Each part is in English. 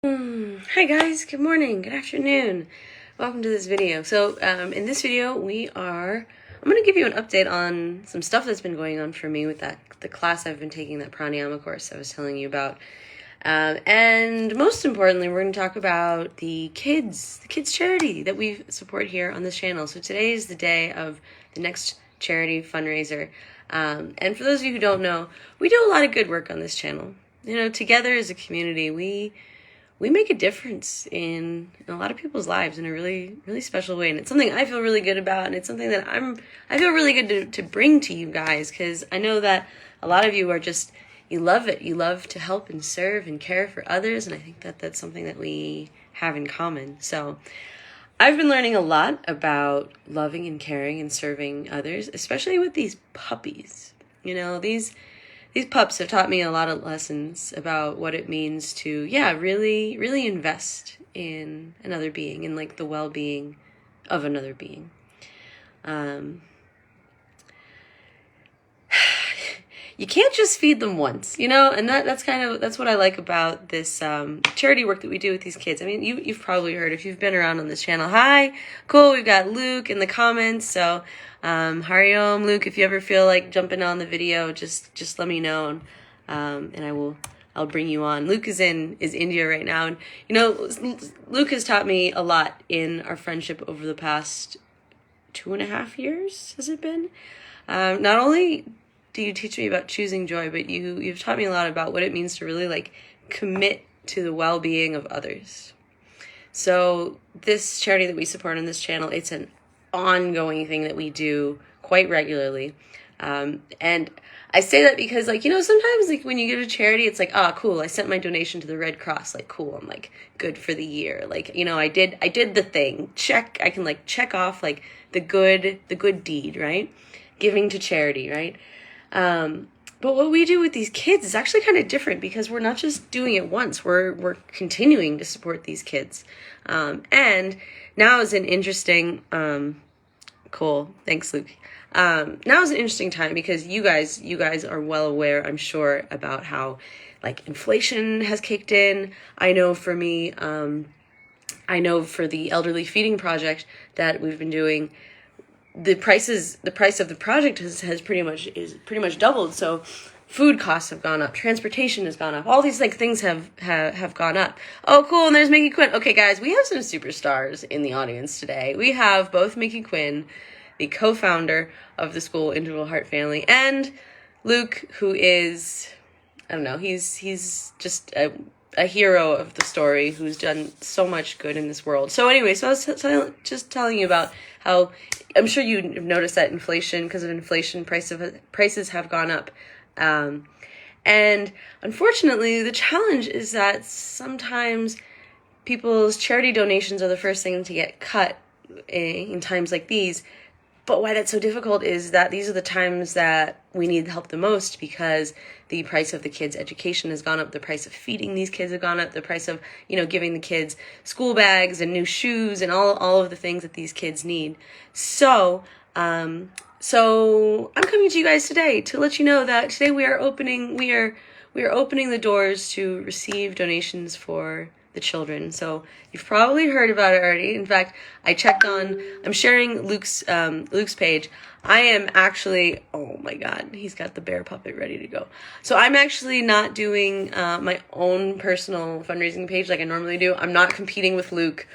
Hi guys, good morning, good afternoon. Welcome to this video. So in this video I'm going to give you an update on some stuff that's been going on for me with the class I've been taking, that pranayama course I was telling you about. And most importantly, we're going to talk about the kids charity that we support here on this channel. So today is the day of the next charity fundraiser. And for those of you who don't know, we do a lot of good work on this channel. You know, together as a community, we make a difference in a lot of people's lives in a really, really special way. And it's something I feel really good about. And it's something that I feel really good to bring to you guys, because I know that a lot of you are just, you love it. You love to help and serve and care for others. And I think that that's something that we have in common. So I've been learning a lot about loving and caring and serving others, especially with these puppies. You know, these pups have taught me a lot of lessons about what it means to, really, really invest in another being and like the well-being of another being. You can't just feed them once, you know, and that's what I like about this charity work that we do with these kids. I mean, you've probably heard, if you've been around on this channel. Hi, cool, we've got Luke in the comments, so Hariom, Luke, if you ever feel like jumping on the video, just let me know, and I'll bring you on. Luke is India right now, and you know, Luke has taught me a lot in our friendship over the past 2.5 years. Has it been? Not only do you teach me about choosing joy, but you've taught me a lot about what it means to really like commit to the well-being of others. So this charity that we support on this channel, it's an ongoing thing that we do quite regularly. And I say that because, like, you know, sometimes like when you give a charity, it's like, oh, cool, I sent my donation to the Red Cross. Like, cool, I'm like good for the year. Like, you know, I did the thing. Check. I can like check off like the good deed, right? Giving to charity, right? But what we do with these kids is actually kind of different, because we're not just doing it once, we're continuing to support these kids. And now is an interesting, cool. Thanks, Luke. Now is an interesting time because you guys are well aware, I'm sure, about how like inflation has kicked in. I know for me, I know for the elderly feeding project that we've been doing, the price of the project has pretty much doubled. So food costs have gone up, transportation has gone up, all these like things have gone up. Oh, cool, and there's Mick Quinn. Okay, guys, we have some superstars in the audience today. We have both Mick Quinn, the co-founder of the school Integral Heart Family, and Luke, who is, I don't know, he's just a hero of the story who's done so much good in this world. So anyway, so I was just telling you about how I'm sure you've noticed that because of inflation, prices have gone up. And unfortunately, the challenge is that sometimes people's charity donations are the first thing to get cut in times like these. But why that's so difficult is that these are the times that we need help the most, because the price of the kids' education has gone up, the price of feeding these kids have gone up, the price of, you know, giving the kids school bags and new shoes and all of the things that these kids need. So I'm coming to you guys today to let you know that today we are opening the doors to receive donations for the children. So you've probably heard about it already. In fact, I'm sharing Luke's page. I am actually, oh my God, he's got the bear puppet ready to go. So I'm actually not doing my own personal fundraising page like I normally do. I'm not competing with Luke.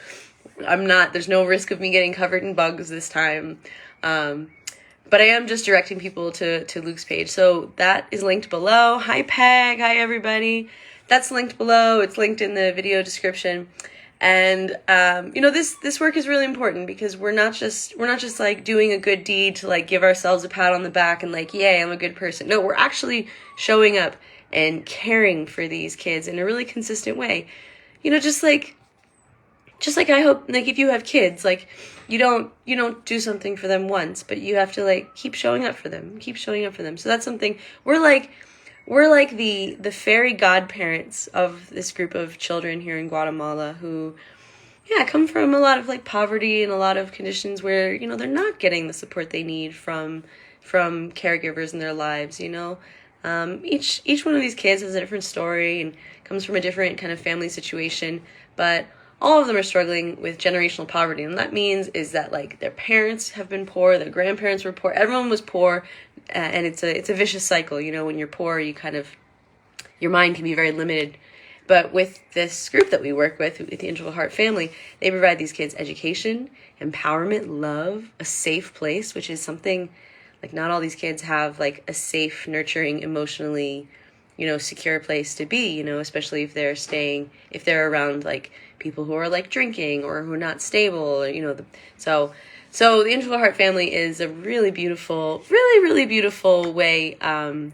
There's no risk of me getting covered in bugs this time. But I am just directing people to Luke's page. So that is linked below. Hi Peg, hi everybody. That's linked below. It's linked in the video description. And you know, this work is really important, because we're not just like doing a good deed to like give ourselves a pat on the back and like, yay, I'm a good person. No, we're actually showing up and caring for these kids in a really consistent way. You know, just like I hope, like, if you have kids, like you don't do something for them once, but you have to like keep showing up for them. So that's something we're like the fairy godparents of this group of children here in Guatemala who, come from a lot of like poverty and a lot of conditions where, you know, they're not getting the support they need from caregivers in their lives, you know. Each one of these kids has a different story and comes from a different kind of family situation, but all of them are struggling with generational poverty. And what that means is that like their parents have been poor, their grandparents were poor, everyone was poor, and it's a vicious cycle. You know, when you're poor, you kind of your mind can be very limited. But with this group that we work with the Integral Heart Family, they provide these kids education, empowerment, love, a safe place, which is something like not all these kids have like a safe, nurturing, emotionally, secure place to be, especially if they're around like people who are like drinking or who are not stable, or, so the Integral Heart Family is a really beautiful, really, really beautiful way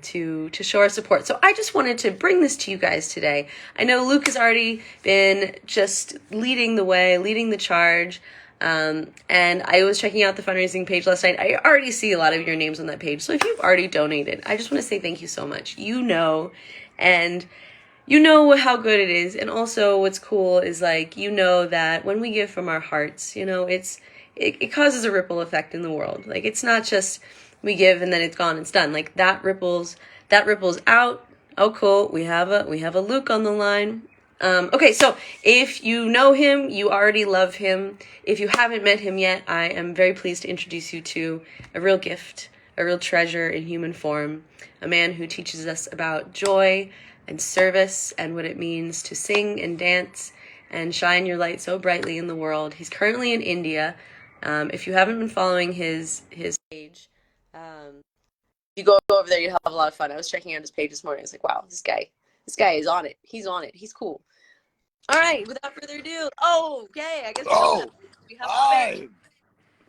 to show our support. So I just wanted to bring this to you guys today. I know Luke has already been just leading the way, leading the charge. And I was checking out the fundraising page last night. I already see a lot of your names on that page. So if you've already donated, I just want to say thank you so much. And you know how good it is. And also what's cool is like, that when we give from our hearts, it causes a ripple effect in the world. Like it's not just we give and then it's gone, it's done. Like that ripples out. Oh, cool. We have a Luke on the line. Okay, so if you know him, you already love him. If you haven't met him yet, I am very pleased to introduce you to a real gift, a real treasure in human form, a man who teaches us about joy and service and what it means to sing and dance and shine your light so brightly in the world. He's currently in India. If you haven't been following his page, you go over there, you have a lot of fun. I was checking out his page this morning. I was like, wow, this guy is on it. He's on it. He's cool. All right, without further ado. Oh, okay, I guess we have hi.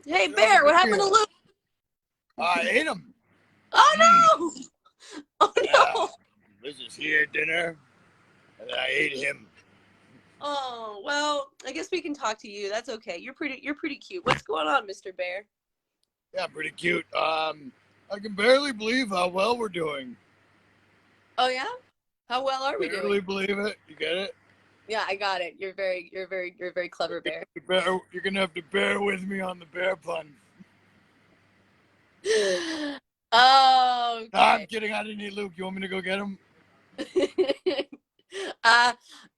Bear. Hey, Bear, what happened to Luke? I ate him. Oh, no! Oh, no! This is here at dinner, and I ate him. Oh, well, I guess we can talk to you. That's okay. You're pretty cute. What's going on, Mr. Bear? Yeah, pretty cute. I can barely believe how well we're doing. Oh, yeah? How well are we doing? Barely believe it. You get it? Yeah, I got it. You're very clever, Bear. You're gonna have to bear with me on the bear pun. Oh, okay. No, I'm kidding. I didn't eat Luke. You want me to go get him?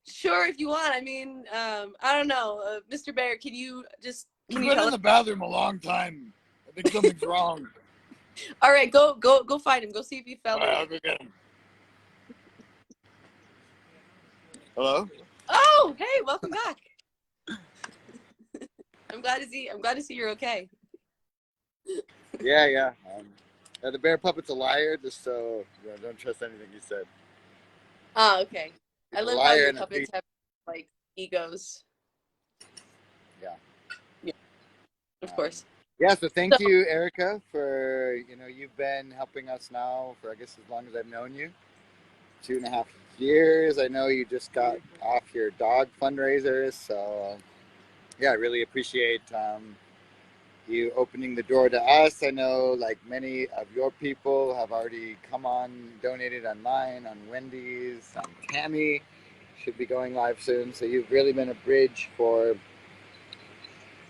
Sure, if you want. I mean, I don't know, Mr. Bear. Can you He's been in the bathroom a long time. I think something's wrong. All right, go find him. Go see if he fell. All right, I'll go get him. Hello? Oh, hey, welcome back. I'm glad to see you're okay. Yeah. The bear puppet's a liar, just so don't trust anything he said. Oh, okay. I love how your puppets have like egos. Yeah. Of course. Yeah, so thank you, Erica, for you've been helping us now for I guess as long as I've known you. 2.5 years. I know you just got off your dog fundraisers, so yeah, I really appreciate you opening the door to us. I know like many of your people have already come on, donated online, on Wendy's, on Tammy, should be going live soon. So you've really been a bridge for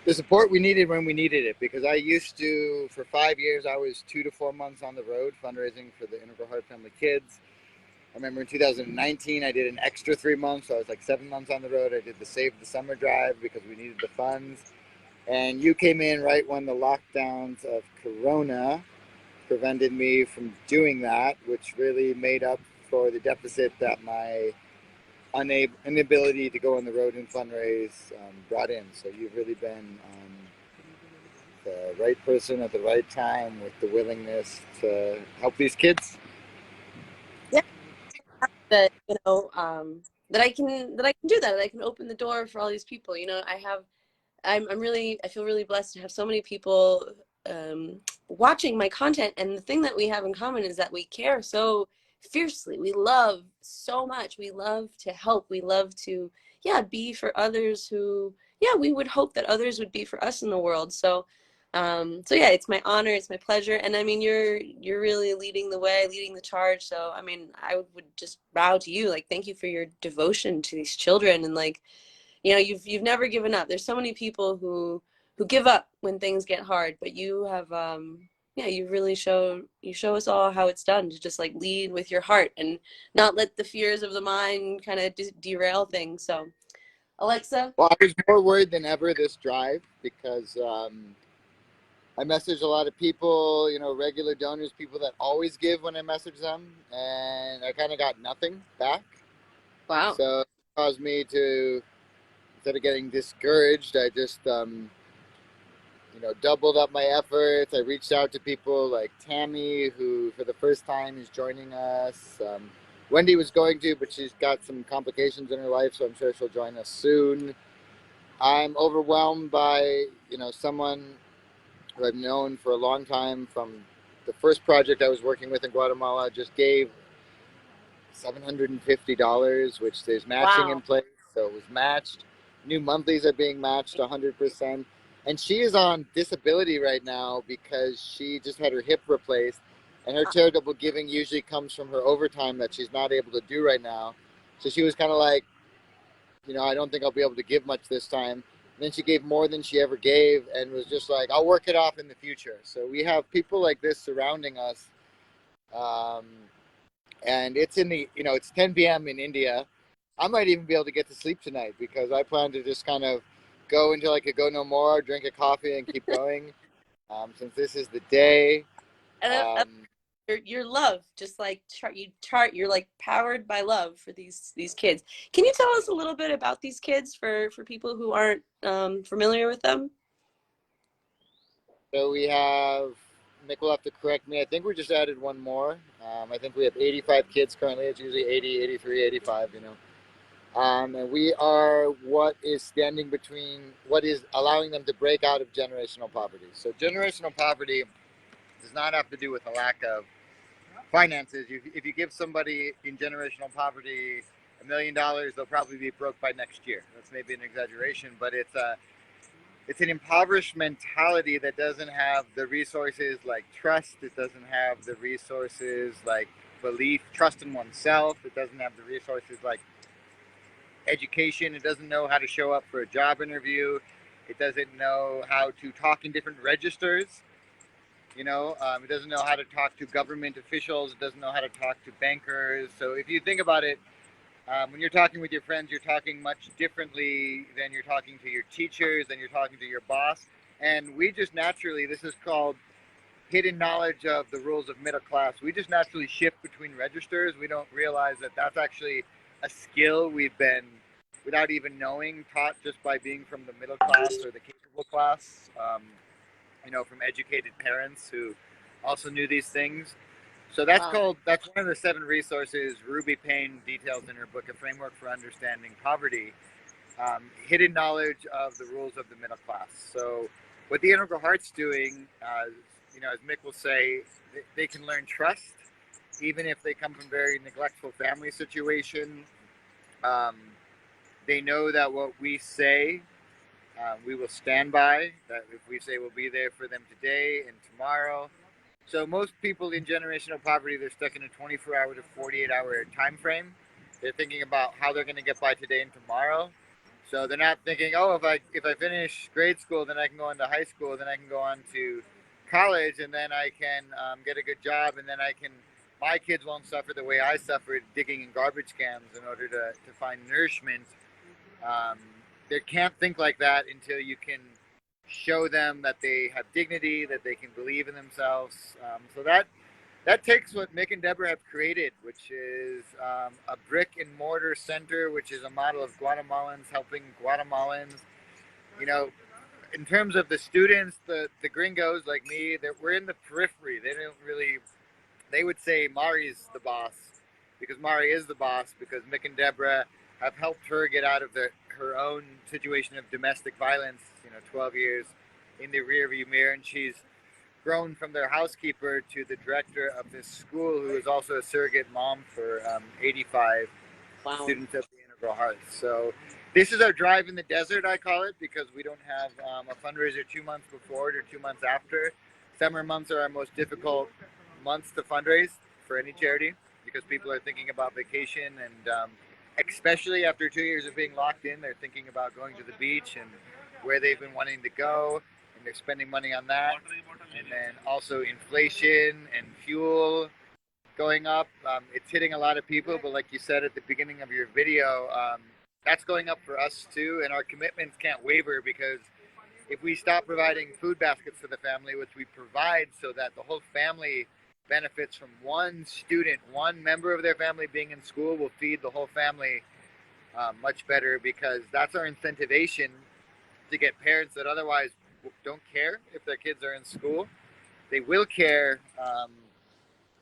the support we needed when we needed it, because I used to, for 5 years, I was 2 to 4 months on the road fundraising for the Integral Heart Family kids. I remember in 2019, I did an extra 3 months, so I was like 7 months on the road. I did the Save the Summer drive because we needed the funds. And you came in right when the lockdowns of Corona prevented me from doing that, which really made up for the deficit that my inability to go on the road and fundraise brought in. So you've really been the right person at the right time with the willingness to help these kids. Yeah, that that I can do that I can open the door for all these people. I feel really blessed to have so many people watching my content, and the thing that we have in common is that we care so fiercely. We love so much. We love to help. We love to be for others who we would hope that others would be for us in the world. So it's my honor, it's my pleasure, and I mean you're really leading the way, leading the charge. So I mean I would just bow to you, like thank you for your devotion to these children, and like you've never given up. There's so many people who give up when things get hard, but you have yeah, you show us all how it's done, to just like lead with your heart and not let the fears of the mind kind of derail things. So, Alexa. Well, I was more worried than ever this drive because I messaged a lot of people, regular donors, people that always give when I message them, and I kind of got nothing back. Wow. So it caused me to, instead of getting discouraged, I just, doubled up my efforts. I reached out to people like Tammy, who for the first time is joining us. Wendy was going to, but she's got some complications in her life, so I'm sure she'll join us soon. I'm overwhelmed by, someone who I've known for a long time from the first project I was working with in Guatemala, just gave $750, which there's matching in Wow. place. So it was matched. New monthlies are being matched 100%. And she is on disability right now because she just had her hip replaced. And her charitable giving usually comes from her overtime that she's not able to do right now. So she was kind of like, I don't think I'll be able to give much this time. And then she gave more than she ever gave and was just like, I'll work it off in the future. So we have people like this surrounding us. And it's it's 10 p.m. in India. I might even be able to get to sleep tonight because I plan to just kind of go until I could go no more, drink a coffee and keep going. Since this is the day. And your love, just like you're like powered by love for these kids. Can you tell us a little bit about these kids for people who aren't familiar with them? So we have, Mick will have to correct me, I think we just added one more. I think we have 85 kids currently. It's usually 80, 83, 85, and we are what is allowing them to break out of generational poverty. So generational poverty does not have to do with a lack of finances. If you give somebody in generational poverty $1 million, they'll probably be broke by next year. That's maybe an exaggeration, but it's an impoverished mentality that doesn't have the resources like trust. It doesn't have the resources like belief, trust in oneself. It doesn't have the resources like education. It doesn't know how to show up for a job interview. It doesn't know how to talk in different registers. It doesn't know how to talk to government officials. It doesn't know how to talk to bankers. So if you think about it, when you're talking with your friends, you're talking much differently than you're talking to your teachers, than you're talking to your boss. And we just naturally, this is called hidden knowledge of the rules of middle class. We just naturally shift between registers. We don't realize that that's actually a skill we've been, without even knowing, taught just by being from the middle class or the capable class, from educated parents who also knew these things. So that's one of the 7 resources Ruby Payne details in her book, A Framework for Understanding Poverty, hidden knowledge of the rules of the middle class. So what the Integral Heart's doing, as Mick will say, they can learn trust, even if they come from very neglectful family situation. They know that what we say, we will stand by, that if we say we'll be there for them today and tomorrow. So most people in generational poverty, they're stuck in a 24-hour to 48-hour time frame. They're thinking about how they're going to get by today and tomorrow. So they're not thinking, oh, if I finish grade school, then I can go on to high school, then I can go on to college, and then I can get a good job, and then my kids won't suffer the way I suffered digging in garbage cans in order to find nourishment. They can't think like that until you can show them that they have dignity, that they can believe in themselves. So that takes what Mick and Deborah have created, which is a brick and mortar center, which is a model of Guatemalans helping Guatemalans. In terms of the students, the gringos like me, we're in the periphery. They would say Mari's the boss, because Mari is the boss, because Mick and Deborah have helped her get out of her own situation of domestic violence, 12 years in the rearview mirror, and she's grown from their housekeeper to the director of this school, who is also a surrogate mom for 85 students at the Integral Heart. So this is our drive in the desert, I call it, because we don't have a fundraiser 2 months before it or 2 months after. Summer months are our most difficult months to fundraise for any charity, because people are thinking about vacation, and especially after 2 years of being locked in, they're thinking about going to the beach and where they've been wanting to go, and they're spending money on that. and then also inflation and fuel going up. It's hitting a lot of people, but like you said at the beginning of your video, that's going up for us too, and our commitments can't waver because if we stop providing food baskets for the family, which we provide so that the whole family benefits from one student, one member of their family being in school will feed the whole family much better, because that's our incentivization to get parents that otherwise don't care if their kids are in school. They will care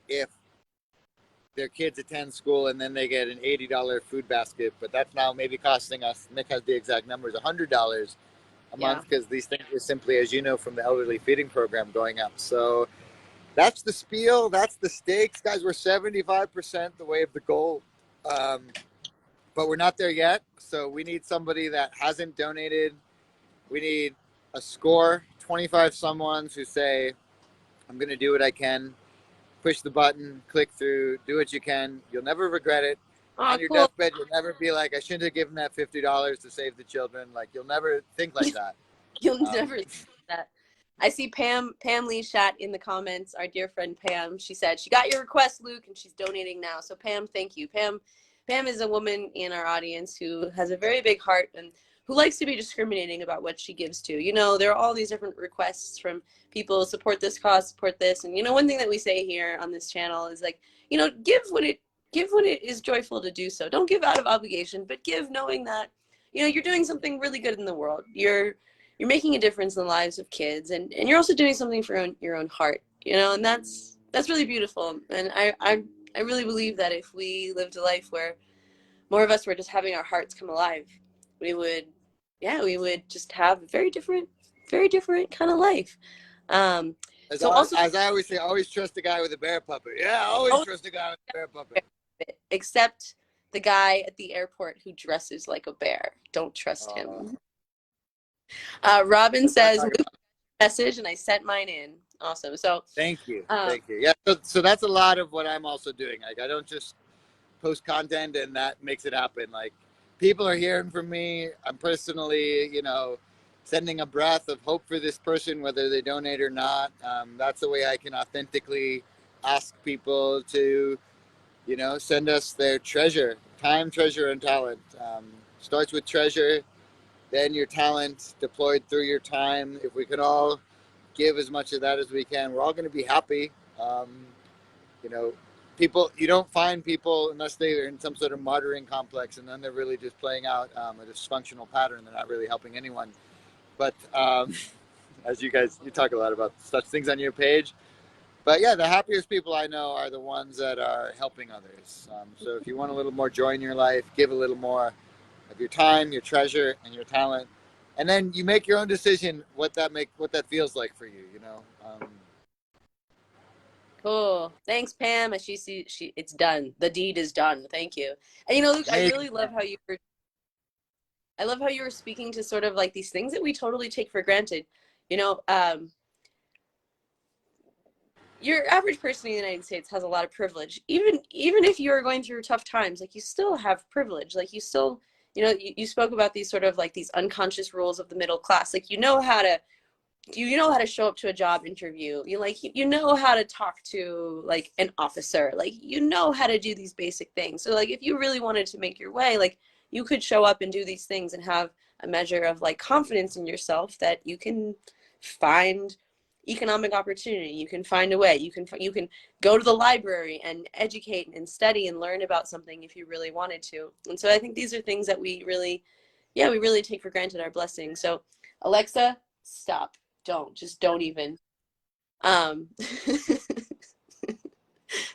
if their kids attend school and then they get an $80 food basket, but that's now maybe costing us, Mick has the exact numbers, $100 a month, because these things are simply, as you know, from the elderly feeding program going up. So that's the spiel, that's the stakes, guys. We're 75% the way of the goal, but we're not there yet. So we need somebody that hasn't donated. We need a score, 25 someones who say, I'm going to do what I can. Push the button, click through, do what you can. You'll never regret it. On your deathbed, you'll never be like, I shouldn't have given that $50 to save the children. Like, you'll never think like that. You'll never think that. I see Pam Lee Shat in the comments, our dear friend Pam. She said, she got your request, Luke, and she's donating now. So Pam, thank you. Pam is a woman in our audience who has a very big heart and who likes to be discriminating about what she gives to. You know, there are all these different requests from people, support this cause, support this. And, you know, one thing that we say here on this channel is like, you know, give when it is joyful to do so. Don't give out of obligation, but give knowing that, you know, you're doing something really good in the world. You're making a difference in the lives of kids, and you're also doing something for your own heart, you know, and that's really beautiful. And I really believe that if we lived a life where more of us were just having our hearts come alive, we would just have a very different kind of life. As I always say, always trust the guy with a bear puppet. Yeah, always trust the guy with a bear puppet. Except the guy at the airport who dresses like a bear. Don't trust him. Robin says, message, and I sent mine in. Awesome. So thank you. Yeah, so that's a lot of what I'm also doing. Like, I don't just post content and that makes it happen. Like, people are hearing from me. I'm personally, you know, sending a breath of hope for this person, whether they donate or not. That's the way I can authentically ask people to, you know, send us their treasure, time, treasure, and talent. Starts with treasure, then your talent deployed through your time. If we can all give as much of that as we can, we're all going to be happy. You know, you don't find people unless they're in some sort of martyring complex, and then they're really just playing out a dysfunctional pattern. They're not really helping anyone. But as you talk a lot about such things on your page. But yeah, the happiest people I know are the ones that are helping others. So if you want a little more joy in your life, give a little more of your time, your treasure, and your talent, and then you make your own decision what that feels like for you. You know. Cool. Thanks, Pam. It's done. The deed is done. Thank you. And you know, Luke, I really love how you were speaking to sort of like these things that we totally take for granted. You know, your average person in the United States has a lot of privilege. Even if you're going through tough times, like, you still have privilege. Like, you still, you know, you spoke about these sort of like these unconscious rules of the middle class. Like, you know how to show up to a job interview. You know how to talk to like an officer. Like, you know how to do these basic things. So like, if you really wanted to make your way, like, you could show up and do these things and have a measure of like confidence in yourself that you can find economic opportunity. You can find a way. You can go to the library and educate and study and learn about something if you really wanted to. And so I think these are things that we really take for granted, our blessings. So Alexa, stop. Don't even.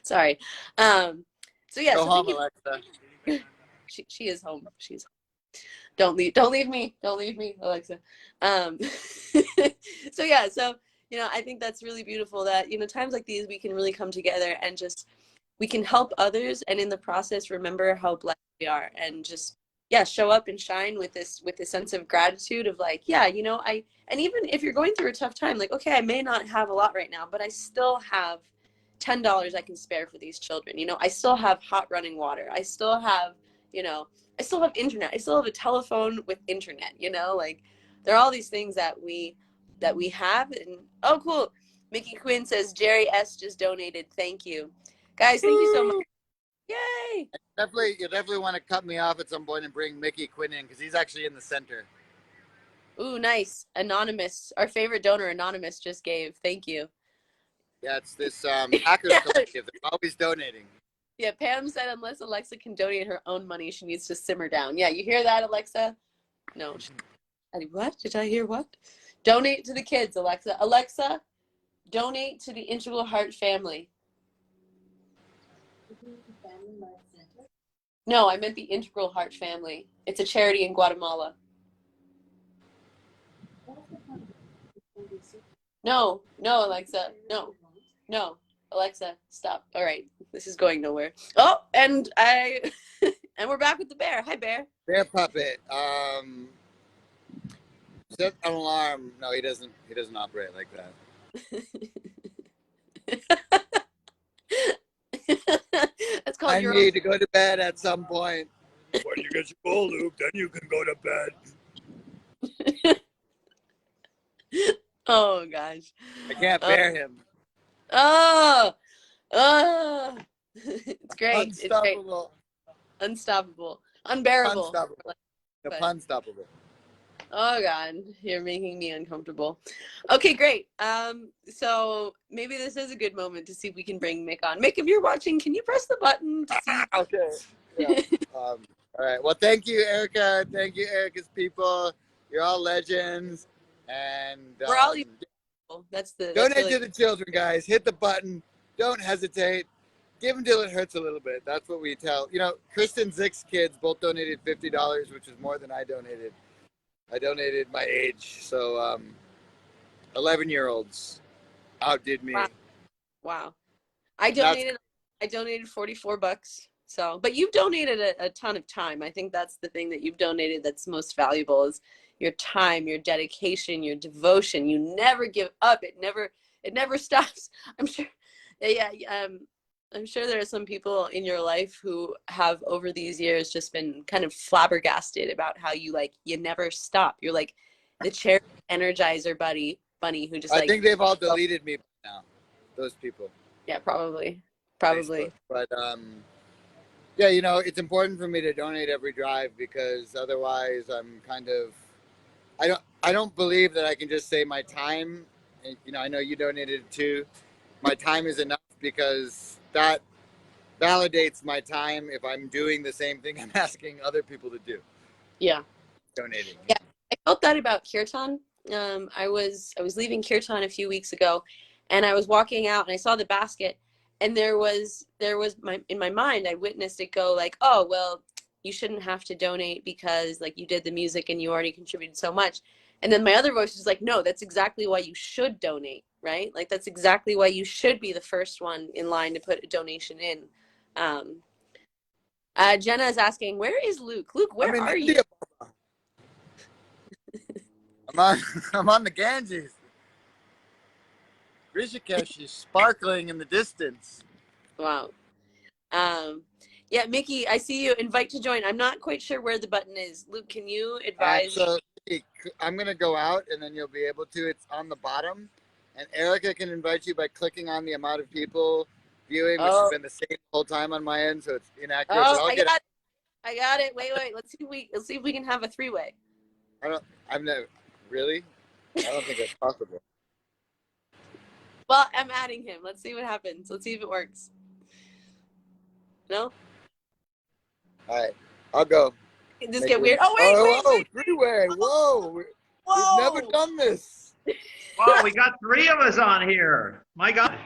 Sorry. So yeah, go so home, Alexa. She is home. She's home. Don't leave me, Alexa. So yeah, so you know, I think that's really beautiful that, you know, times like these we can really come together and just we can help others, and in the process remember how blessed we are, and just show up and shine with this sense of gratitude of like, yeah, you know, and even if you're going through a tough time, like, okay, I may not have a lot right now, but I still have $10 I can spare for these children. You know, I still have hot running water. I still have, you know, I still have internet. I still have a telephone with internet, you know, like there are all these things that we have. And oh, cool. Mickey Quinn says Jerry S just donated. Thank you, guys. Thank you so much. Yay! You definitely want to cut me off at some point and bring Mickey Quinn in because he's actually in the center. Ooh, nice. Anonymous, our favorite donor, Anonymous just gave. Thank you. Yeah, it's this hackers collective. They're always donating. Yeah, Pam said unless Alexa can donate her own money, she needs to simmer down. Yeah, you hear that, Alexa? No. What? Did I hear what? Donate to the kids, Alexa. Alexa, donate to the Integral Heart family. No, I meant the Integral Heart family. It's a charity in Guatemala. No, Alexa. No, Alexa, stop. All right, this is going nowhere. Oh, and and we're back with the bear. Hi, bear. Bear puppet. Set an alarm. No, he doesn't. He doesn't operate like that. That's called I need to go to bed at some point. When you get your goal, Luke, then you can go to bed. Oh gosh, I can't bear him. It's great. Unstoppable. It's great. Unstoppable. Unbearable. Unstoppable. The punstoppable. Oh God, you're making me uncomfortable. Okay, great. So maybe this is a good moment to see if we can bring Mick on. Mick, if you're watching, can you press the button to see? Okay. Yeah. All right. Well, thank you, Erica. Thank you, Erica's people. You're all legends. And we're all that's donate really... to the children, guys. Hit the button. Don't hesitate. Give them till it hurts a little bit. That's what we tell. You know, Kristen Zick's kids both donated $50, which is more than I donated. I donated my age. So 11-year-olds outdid me. Wow. I donated $44. So, but you've donated a ton of time. I think that's the thing that you've donated that's most valuable is your time, your dedication, your devotion. You never give up. It never stops. I'm sure. Yeah. I'm sure there are some people in your life who have over these years just been kind of flabbergasted about how you never stop. You're like the charity energizer bunny who just I think they've all deleted me now. Those people. Yeah, probably. Facebook. But yeah, you know, it's important for me to donate every drive because otherwise I'm kind of I don't believe that I can just say my time. And, you know, I know you donated too. My time is enough because that validates my time if I'm doing the same thing I'm asking other people to do. Yeah. Donating. Yeah. I felt that about Kirtan. I was leaving Kirtan a few weeks ago and I was walking out and I saw the basket and there was in my mind, I witnessed it go like, oh, well, you shouldn't have to donate because like you did the music and you already contributed so much. And then my other voice was like, no, that's exactly why you should donate, right? Like that's exactly why you should be the first one in line to put a donation in. Jenna is asking, where is Luke? Luke, where are you? I'm on the Ganges. Rishikesh is sparkling in the distance. Wow. Yeah, Mickey, I see you. Invite to join. I'm not quite sure where the button is. Luke, can you advise? So I'm going to go out and then you'll be able to. It's on the bottom. And Erica can invite you by clicking on the amount of people viewing, which has been the same the whole time on my end, so it's inaccurate. Oh, I got it. Wait. Let's see if we can have a three-way. Really? I don't think that's possible. Well, I'm adding him. Let's see what happens. Let's see if it works. No? All right. I'll go. Just get weird. Oh, wait. Three-way. Whoa. We've never done this. Wow, we got three of us on here. My God.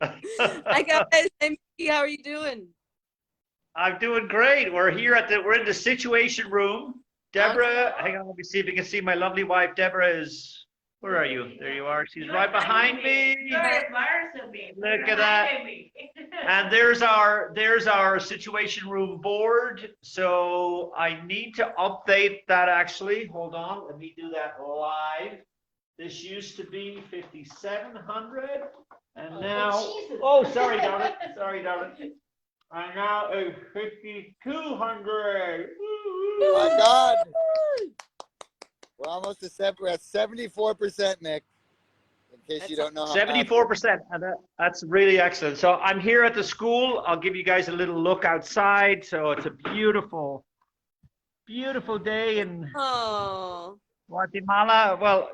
Hi, guys. Hey, Mickey, how are you doing? I'm doing great. We're in the Situation Room. Deborah, hang on, let me see if you can see my lovely wife. Deborah is, where are you? There you are. She's right behind me. Look at that. And there's our Situation Room board. So I need to update that actually. Hold on, let me do that live. This used to be 5,700 and now, sorry, darling. And now it's 5,200. Oh my God. We're almost to 74%, Nick. in case you don't know how math 74%. And that's really excellent. So I'm here at the school. I'll give you guys a little look outside. So it's a beautiful, beautiful day in Oh, Guatemala. Well,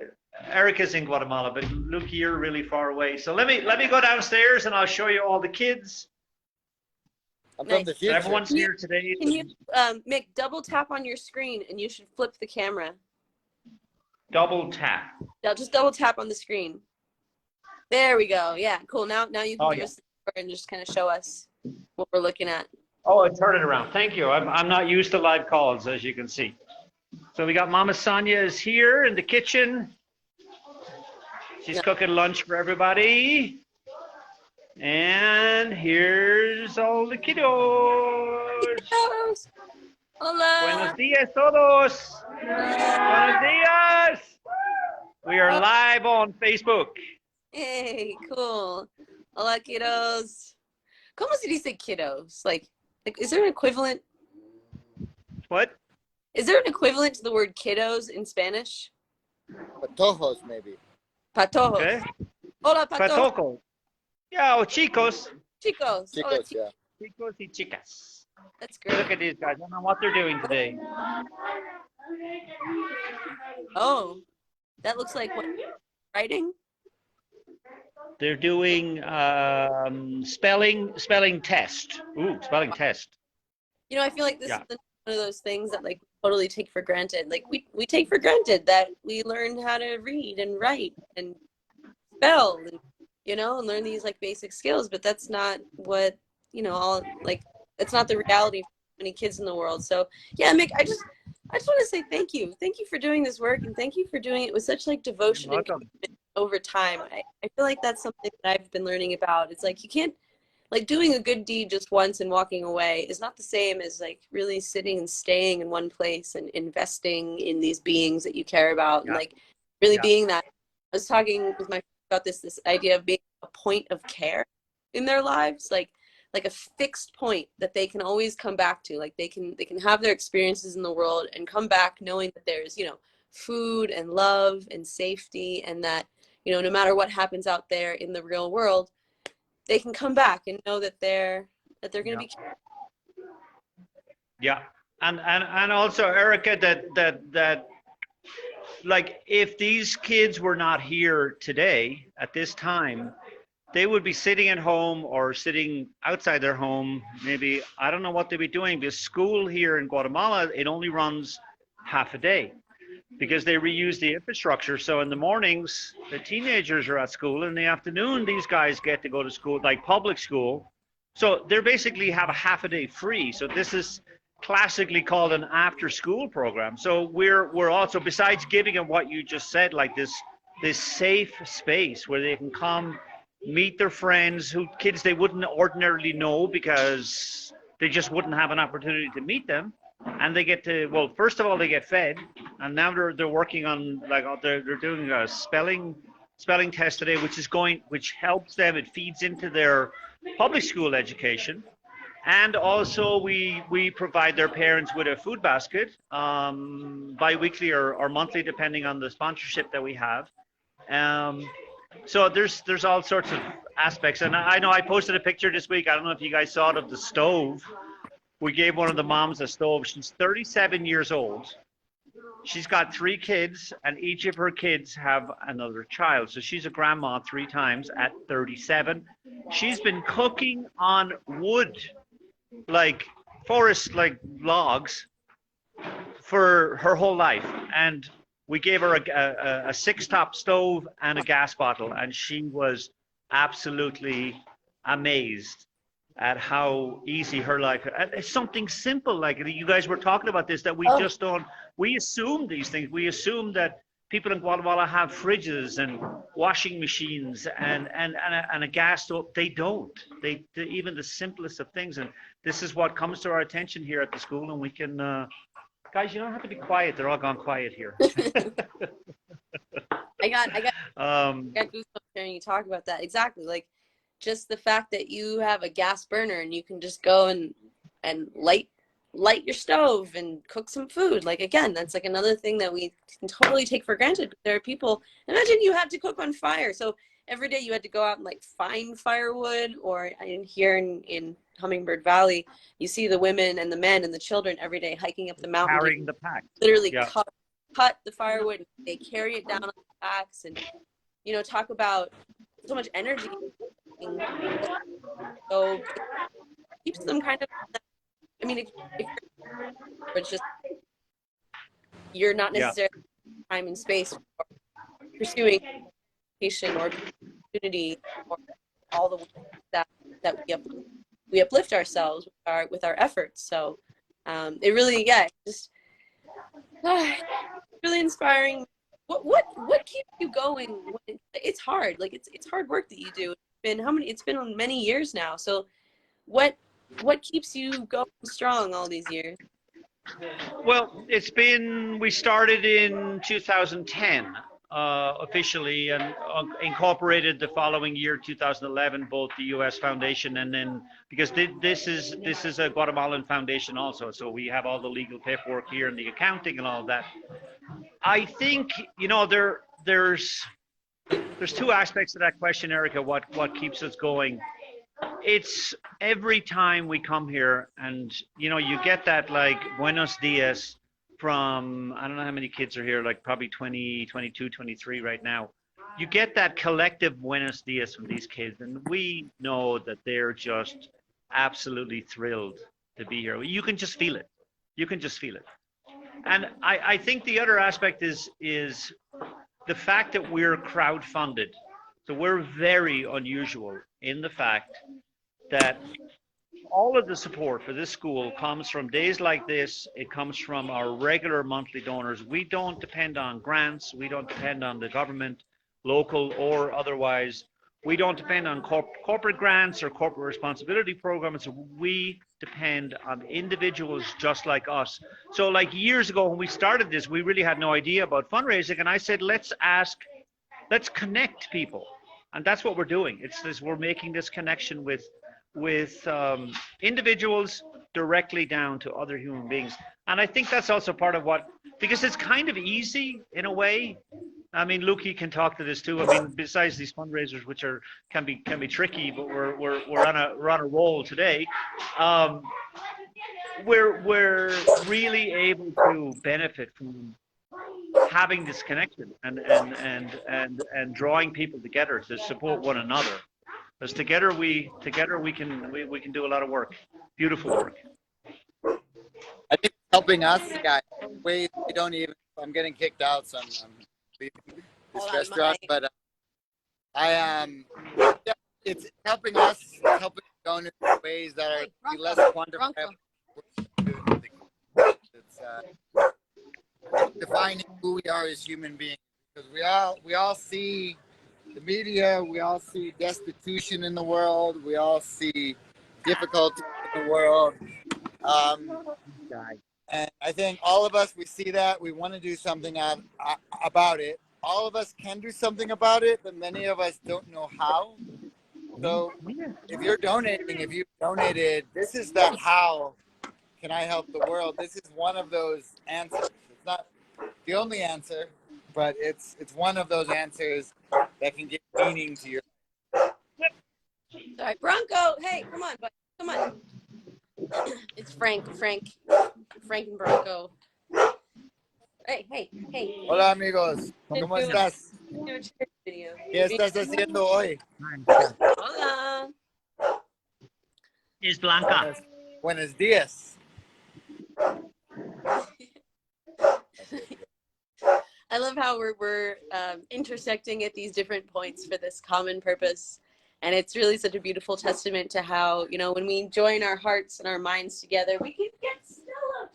Erica's in Guatemala, but Luke, you're really far away. So let me go downstairs and I'll show you all the kids. I'm from the So future. everyone's here today. can you, Mick, double tap on your screen and you should flip the camera. Double tap. Now just double tap on the screen. There we go. Yeah, cool. Now you can give us the tour and just kind of show us what we're looking at. Oh, turn it around. Thank you. I'm not used to live calls, as you can see. So we got Mama Sonia is here in the kitchen. She's cooking lunch for everybody. And here's all the kiddos. Kiddos. Hola. Buenos dias todos. Buenos dias. We are live on Facebook. Hey, cool. Hola, kiddos. ¿Cómo se dice kiddos? Like, is there an equivalent? What? Is there an equivalent to the word kiddos in Spanish? Patojos, maybe. Patojos. Okay. Hola, patojos. Patoco. Yeah, oh, chicos. Chicos. Hola, Chicos, yeah. Chicos y chicas. That's great. Look at these guys. I don't know what they're doing today. Oh, that looks like what? Writing? They're doing spelling test. Ooh, spelling test. You know, I feel like this Yeah. is one of those things that like we totally take for granted. Like we take for granted that we learned how to read and write and spell and and learn these like basic skills, but that's not what, all like it's not the reality for many kids in the world. So yeah, Mick, I just want to say thank you. Thank you for doing this work and thank you for doing it with such like devotion and commitment over time. I feel like that's something that I've been learning about. It's like you can't like doing a good deed just once and walking away is not the same as like really sitting and staying in one place and investing in these beings that you care about and like really being that. I was talking with my friend about this idea of being a point of care in their lives, like a fixed point that they can always come back to. Like they can have their experiences in the world and come back knowing that there's, food and love and safety, and that, no matter what happens out there in the real world, they can come back and know that they're going to be. Yeah, and also Erica, that like if these kids were not here today at this time, they would be sitting at home or sitting outside their home. Maybe I don't know what they'd be doing, because school here in Guatemala, it only runs half a day because they reuse the infrastructure. So in the mornings, the teenagers are at school. In the afternoon, these guys get to go to school, like public school. So they basically have a half a day free. So this is classically called an after school program. So we're also, besides giving them what you just said, like this safe space where they can come meet their friends, kids they wouldn't ordinarily know because they just wouldn't have an opportunity to meet them. And they get to, well, first of all, they get fed, and now they're working on, like, they're doing a spelling test today, which helps them. It feeds into their public school education, and also we provide their parents with a food basket, bi-weekly or monthly, depending on the sponsorship that we have. So there's all sorts of aspects, and I know I posted a picture this week. I don't know if you guys saw it, of the stove. We gave one of the moms a stove. She's 37 years old. She's got 3 kids, and each of her kids have another child. So she's a grandma 3 times at 37. She's been cooking on wood, like forest, like logs, for her whole life. And we gave her a 6-top stove and a gas bottle, and she was absolutely amazed at how easy her life. It's something simple, like you guys were talking about this, that we just don't. We assume these things. We assume that people in Guatemala have fridges and washing machines and a gas stove. They don't. They even the simplest of things. And this is what comes to our attention here at the school, and we can. Guys, you don't have to be quiet. They're all gone quiet here. I got goosebumps hearing you talk about that. Exactly. Like just the fact that you have a gas burner and you can just go and light light your stove and cook some food. Like, again, that's like another thing that we can totally take for granted. There are people, imagine you had to cook on fire. So every day you had to go out and like find firewood, or here in Hummingbird Valley, you see the women and the men and the children every day hiking up the mountain, Carrying the pack. literally Yeah. cut the firewood. They carry it down on their backs, and, you know, talk about so much energy. So it keeps them kind of, I mean, if it's just, you're not necessarily time and space for pursuing education or opportunity, or all the ways that we uplift ourselves with our efforts. So it really, just really inspiring. What keeps you going when it's hard? Like, it's hard work that you do. It's been many years now. So what keeps you going strong all these years? Well, we started in 2010 officially, and incorporated the following year, 2011, both the U.S. Foundation, and then, because this is a Guatemalan foundation also, so we have all the legal paperwork here and the accounting and all of that. I think, you know, there's two aspects to that question, Erica. What keeps us going? It's every time we come here, and you know, you get that like buenos dias from, I don't know how many kids are here, like probably 20, 22, 23 right now. You get that collective buenos dias from these kids, and we know that they're just absolutely thrilled to be here. You can just feel it. You can just feel it. And I think the other aspect is the fact that we're crowdfunded. So we're very unusual in the fact that all of the support for this school comes from days like this. It comes from our regular monthly donors. We don't depend on grants. We don't depend on the government, local or otherwise. We don't depend on corporate grants or corporate responsibility programs. We depend on individuals just like us. So like years ago when we started this, we really had no idea about fundraising. And I said, let's connect people. And that's what we're doing. It's this, we're making this connection with individuals directly down to other human beings. And I think that's also part of because it's kind of easy in a way. I mean, Lukey can talk to this too. I mean, besides these fundraisers, which can be tricky, but we're on a roll today. We're really able to benefit from having this connection and drawing people together to support one another. Because together we can do a lot of work, beautiful work. I think helping us, guys, ways we don't even. I'm getting kicked out, so I'm leaving this restaurant. But yeah, it's helping us, helping going in ways that are less quantifiable. It's defining who we are as human beings, because we all see the media, we all see destitution in the world, we all see difficulty in the world, and I think all of us, we see that, we want to do something about it. All of us can do something about it, but many of us don't know how. So if you've donated, this is that how can I help the world. This is one of those answers. It's not the only answer, but it's one of those answers that can give meaning to your life. All right, Bronco, hey, come on, buddy. Come on. It's Frank and Bronco. Hey. Hola, amigos. ¿Cómo estás? ¿Qué estás haciendo hoy? Hola. Es Blanca. Buenos días. I love how we're intersecting at these different points for this common purpose. And it's really such a beautiful testament to how, you know, when we join our hearts and our minds together, we can get Stella.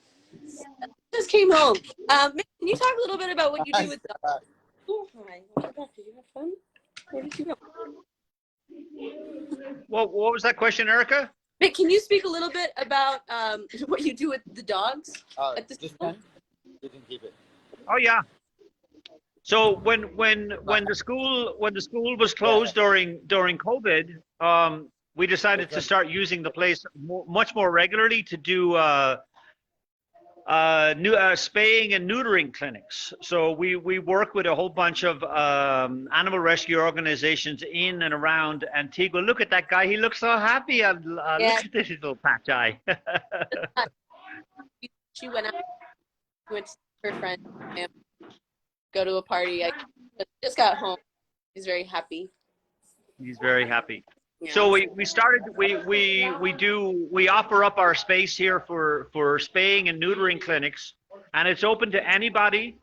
Just came home. Mick, can you talk a little bit about what you do with the... Oh my God, did you have fun? Where did you go? What was that question, Erica? Mick, can you speak a little bit about what you do with the dogs at the school? You can keep it. Oh yeah. So when the school was closed during COVID, we decided to start using the place much more regularly to do spaying and neutering clinics. So we work with a whole bunch of animal rescue organizations in and around Antigua. Look at that guy. He looks so happy. Yeah. Look at this little patch eye. She went out, went to her friend, and go to a party. I just got home. He's very happy. He's very happy. Yeah. So we offer up our space here for spaying and neutering clinics, and it's open to anybody.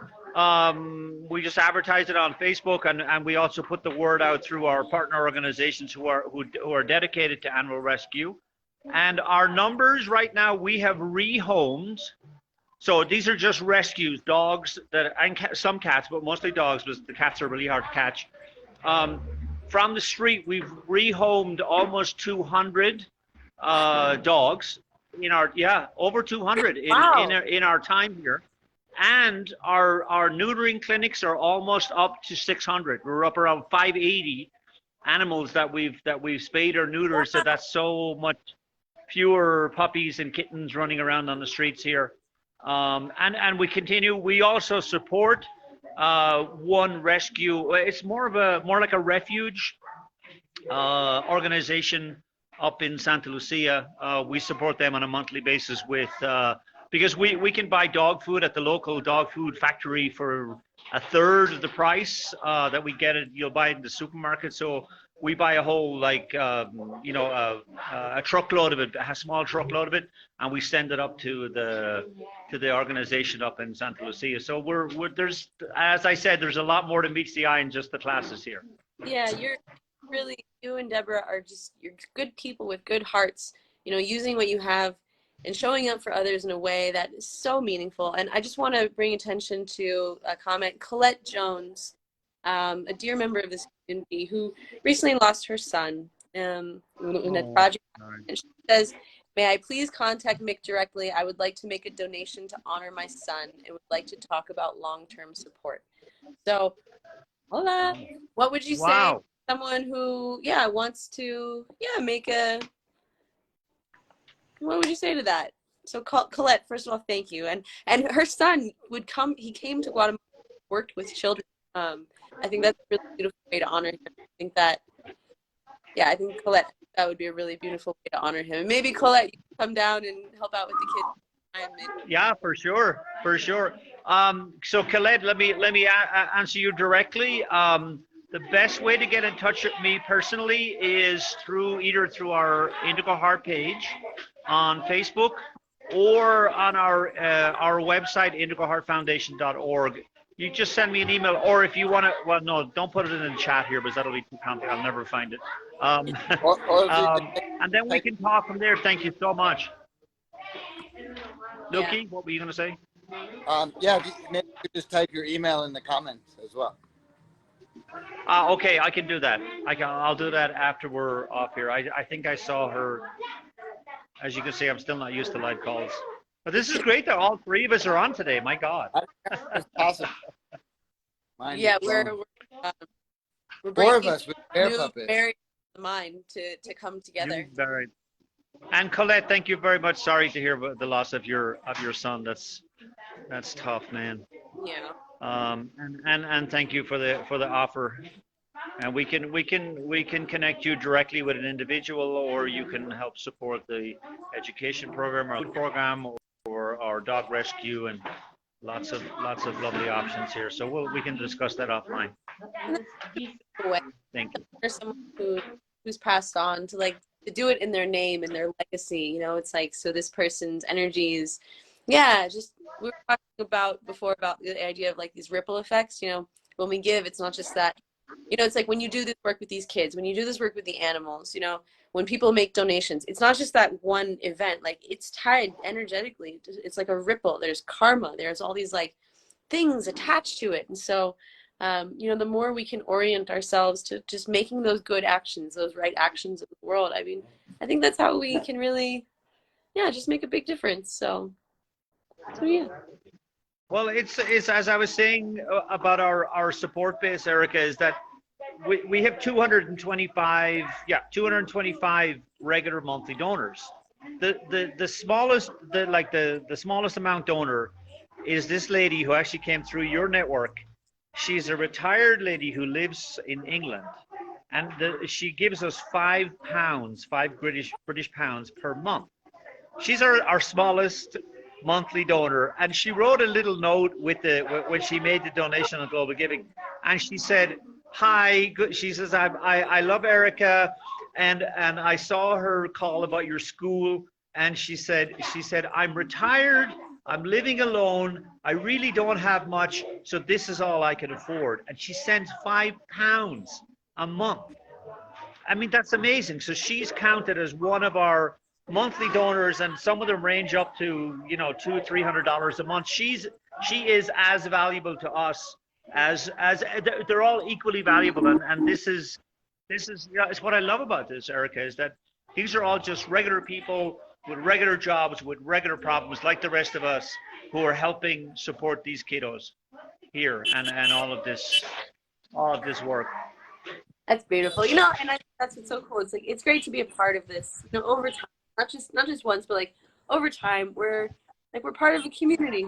We just advertise it on Facebook, and we also put the word out through our partner organizations who are dedicated to animal rescue. And our numbers right now, we have rehomed. So these are just rescues, dogs and some cats, but mostly dogs, because the cats are really hard to catch. From the street, we've rehomed almost 200 dogs over 200 in our time here, and our neutering clinics are almost up to 600. We're up around 580 animals that we've spayed or neutered. So that's so much fewer puppies and kittens running around on the streets here. And we continue. We also support one rescue. It's more like a refuge organization up in Santa Lucia. We support them on a monthly basis with because we can buy dog food at the local dog food factory for a third of the price that we get it. You'll buy it in the supermarket. So we buy a whole a truckload of it, a small truckload of it, and we send it up to the organization up in Santa Lucia. So we're there's, as I said, there's a lot more to meets the eye in just the classes here. Yeah, you and Deborah you're good people with good hearts, using what you have and showing up for others in a way that is so meaningful. And I just want to bring attention to a comment. Colette Jones, a dear member of this community who recently lost her son in a project. And she says, "May I please contact Mick directly? I would like to make a donation to honor my son and would like to talk about long-term support." So, hola, what would you say to someone who, wants to, what would you say to that? So Colette, first of all, thank you. And her son he came to Guatemala, worked with children. I think that's a really beautiful way to honor him. I think Colette, that would be a really beautiful way to honor him. And maybe Colette, you can come down and help out with the kids. Yeah, for sure. So Colette, let me answer you directly. The best way to get in touch with me personally is either through our Indigo Heart page on Facebook or on our website, indigoheartfoundation.org. You just send me an email, or if you want to, well, no, don't put it in the chat here because that'll be too complicated. I'll never find it. And then we can talk from there. Thank you so much. Nuki, what were you going to say? Maybe you could just type your email in the comments as well. Okay, I can do that. I'll do that after we're off here. I think I saw her. As you can see, I'm still not used to live calls. But this is great that all three of us are on today. My God. That's awesome. We're four of us with bear puppets. Very mind to come together. Very. And Colette, thank you very much. Sorry to hear about the loss of your son. That's tough, man. Yeah. And thank you for the offer. And we can connect you directly with an individual, or you can help support the education program or food program or our dog rescue, and lots of lovely options here. So we can discuss that offline. Thank you. There's someone who's passed on to do it in their name and their legacy. It's like, so this person's energies. Yeah, just we were talking before about the idea of these ripple effects. When we give, it's not just that. It's like when you do this work with these kids, when you do this work with the animals, when people make donations, it's not just that one event. It's tied energetically. It's like a ripple. There's karma. There's all these things attached to it. And so, the more we can orient ourselves to just making those good actions, those right actions in the world, I think that's how we can really, just make a big difference. So yeah. Well, it's as I was saying about our support base, Erica, is that we have 225 regular monthly donors. the smallest the smallest amount donor is this lady who actually came through your network. She's a retired lady who lives in England, and she gives us £5, five British pounds per month. She's our smallest monthly donor, and she wrote a little note with when she made the donation on Global Giving, and she said, "Hi," she says, I love Erica, and I saw her call about your school, and she said I'm retired, I'm living alone, I really don't have much, so this is all I can afford, and she sends £5 a month. I mean, that's amazing. So she's counted as one of our monthly donors, and some of them range up to, you know, $200-300 a month. She is as valuable to us as they're all equally valuable, and this is yeah, it's what I love about this, Erica, is that these are all just regular people with regular jobs, with regular problems, like the rest of us, who are helping support these kiddos here, and all of this work. That's beautiful. You know, and I think that's what's so cool. It's like it's great to be a part of this, you know, over time. Not just once, but like over time, we're part of a community.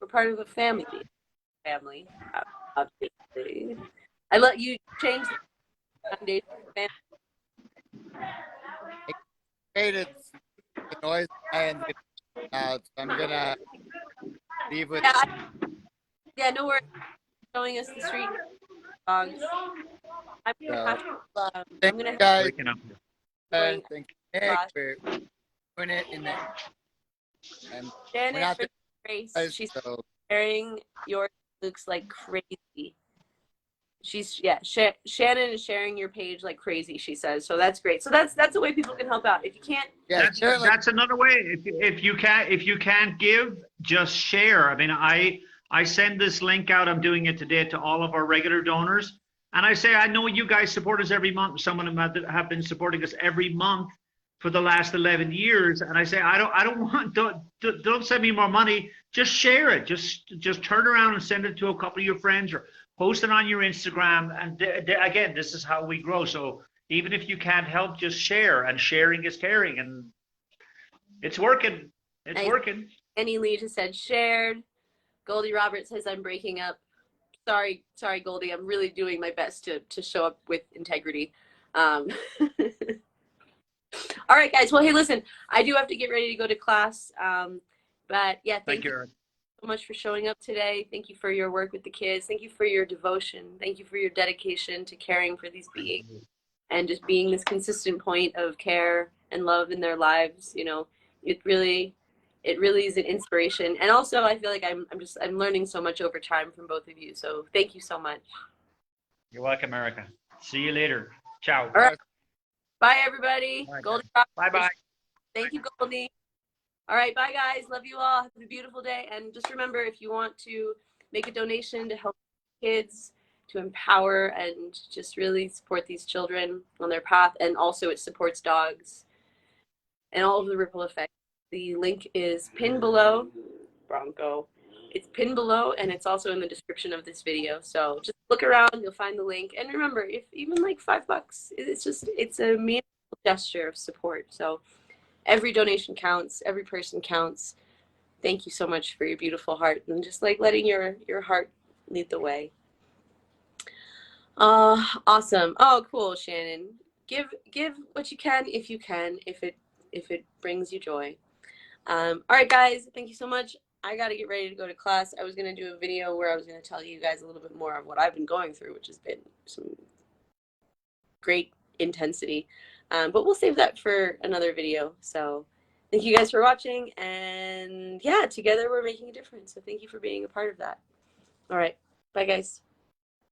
We're part of a family. Family, obviously. I let you change the foundation of family. Created the noise and so I'm gonna leave with. Yeah, no worries. Showing us the street dogs. I'm gonna have to. Thank I'm gonna you guys. Breaking up. Thank you, Nick, for doing it in the. And we're Janet not for the Grace. guys, She's so sharing yours. Looks like crazy. Shannon is sharing your page like crazy. She says so. That's great. So that's the way people can help out. If you can't, yeah, That's another way. If you can't give, just share. I mean, I send this link out. I'm doing it today to all of our regular donors, and I say I know you guys support us every month. Some of them have been supporting us every month for the last 11 years, and I say I don't want don't send me more money. Just share it. Just turn around and send it to a couple of your friends or post it on your Instagram. And again, this is how we grow. So even if you can't help, just share, and sharing is caring, and it's working. It's working. Annie Lee just said shared. Goldie Roberts says I'm breaking up. Sorry, Goldie. I'm really doing my best to show up with integrity. All right, guys. Well, hey, listen, I do have to get ready to go to class. But yeah, thank you so much for showing up today. Thank you for your work with the kids. Thank you for your devotion. Thank you for your dedication to caring for these beings and just being this consistent point of care and love in their lives. You know, it really is an inspiration. And also, I feel like I'm learning so much over time from both of you. So thank you so much. You're welcome, Erica. See you later. Ciao. All right. Bye, everybody. Bye, Goldie. bye. Thank you, Goldie. All right, bye, guys. Love you all. Have a beautiful day. And just remember, if you want to make a donation to help kids, to empower and just really support these children on their path, and also it supports dogs and all of the ripple effects, the link is pinned below. Bronco. It's pinned below, and it's also in the description of this video. So just look around, you'll find the link. And remember, if even like $5, it's a meaningful gesture of support. So every donation counts, every person counts. Thank you so much for your beautiful heart and just like letting your heart lead the way. Awesome. Oh, cool, Shannon. Give what you can if it brings you joy. All right, guys, thank you so much. I got to get ready to go to class. I was going to do a video where I was going to tell you guys a little bit more of what I've been going through, which has been some great intensity. But we'll save that for another video. So thank you guys for watching. And yeah, together we're making a difference. So thank you for being a part of that. All right. Bye, guys.